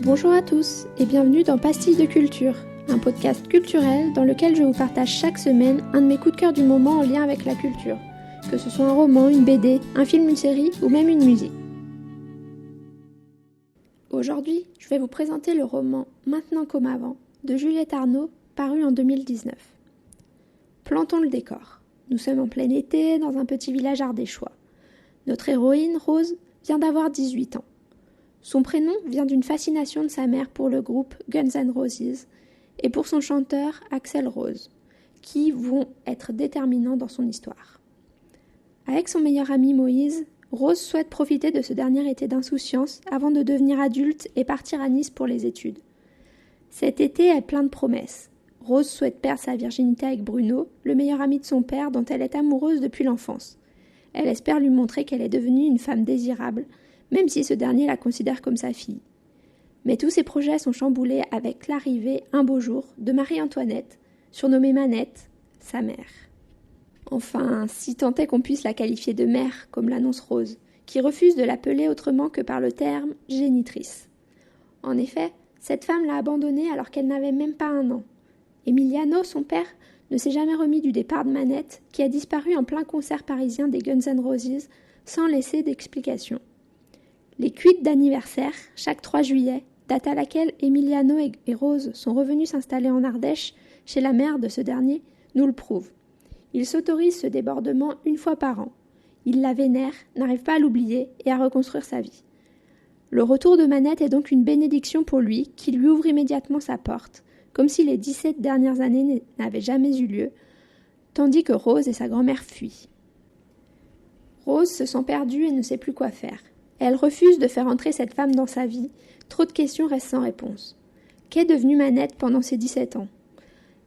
Bonjour à tous et bienvenue dans Pastilles de Culture, un podcast culturel dans lequel je vous partage chaque semaine un de mes coups de cœur du moment en lien avec la culture, que ce soit un roman, une BD, un film, une série ou même une musique. Aujourd'hui, je vais vous présenter le roman Maintenant comme avant de Juliette Arnaud, paru en 2019. Plantons le décor. Nous sommes en plein été dans un petit village ardéchois. Notre héroïne, Rose, vient d'avoir 18 ans. Son prénom vient d'une fascination de sa mère pour le groupe Guns N' Roses et pour son chanteur Axl Rose, qui vont être déterminants dans son histoire. Avec son meilleur ami Moïse, Rose souhaite profiter de ce dernier été d'insouciance avant de devenir adulte et partir à Nice pour les études. Cet été est plein de promesses. Rose souhaite perdre sa virginité avec Bruno, le meilleur ami de son père dont elle est amoureuse depuis l'enfance. Elle espère lui montrer qu'elle est devenue une femme désirable, même si ce dernier la considère comme sa fille. Mais tous ces projets sont chamboulés avec l'arrivée, un beau jour, de Marie-Antoinette, surnommée Manette, sa mère. Enfin, si tant est qu'on puisse la qualifier de mère, comme l'annonce Rose, qui refuse de l'appeler autrement que par le terme génitrice. En effet, cette femme l'a abandonnée alors qu'elle n'avait même pas 1 an. Emiliano, son père, ne s'est jamais remis du départ de Manette, qui a disparu en plein concert parisien des Guns N' Roses, sans laisser d'explication. Les cuites d'anniversaire, chaque 3 juillet, date à laquelle Emiliano et Rose sont revenus s'installer en Ardèche, chez la mère de ce dernier, nous le prouvent. Il s'autorise ce débordement 1 fois par an. Il la vénère, n'arrive pas à l'oublier et à reconstruire sa vie. Le retour de Manette est donc une bénédiction pour lui, qui lui ouvre immédiatement sa porte, comme si les 17 dernières années n'avaient jamais eu lieu, tandis que Rose et sa grand-mère fuient. Rose se sent perdue et ne sait plus quoi faire. Elle refuse de faire entrer cette femme dans sa vie. Trop de questions restent sans réponse. Qu'est devenue Manette pendant ses 17 ans ?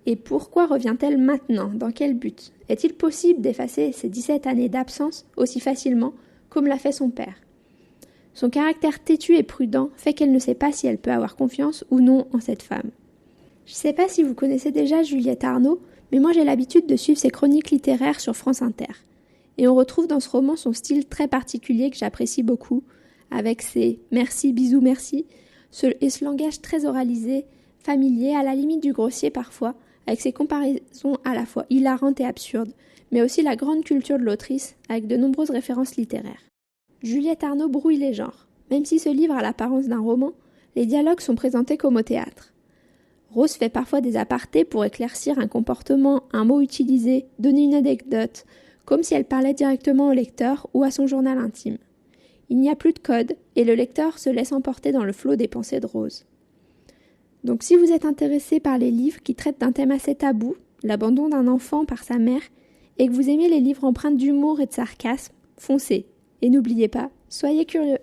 Et pourquoi revient-elle maintenant ? Dans quel but ? Est-il possible d'effacer ces 17 années d'absence aussi facilement comme l'a fait son père ? Son caractère têtu et prudent fait qu'elle ne sait pas si elle peut avoir confiance ou non en cette femme. Je ne sais pas si vous connaissez déjà Juliette Arnaud, mais moi j'ai l'habitude de suivre ses chroniques littéraires sur France Inter. Et on retrouve dans ce roman son style très particulier que j'apprécie beaucoup, avec ses « merci, bisous, merci » et ce langage très oralisé, familier, à la limite du grossier parfois, avec ses comparaisons à la fois hilarantes et absurdes, mais aussi la grande culture de l'autrice, avec de nombreuses références littéraires. Juliette Arnaud brouille les genres. Même si ce livre a l'apparence d'un roman, les dialogues sont présentés comme au théâtre. Rose fait parfois des apartés pour éclaircir un comportement, un mot utilisé, donner une anecdote, comme si elle parlait directement au lecteur ou à son journal intime. Il n'y a plus de code et le lecteur se laisse emporter dans le flot des pensées de Rose. Donc si vous êtes intéressé par les livres qui traitent d'un thème assez tabou, l'abandon d'un enfant par sa mère, et que vous aimez les livres empreints d'humour et de sarcasme, foncez. Et n'oubliez pas, soyez curieux.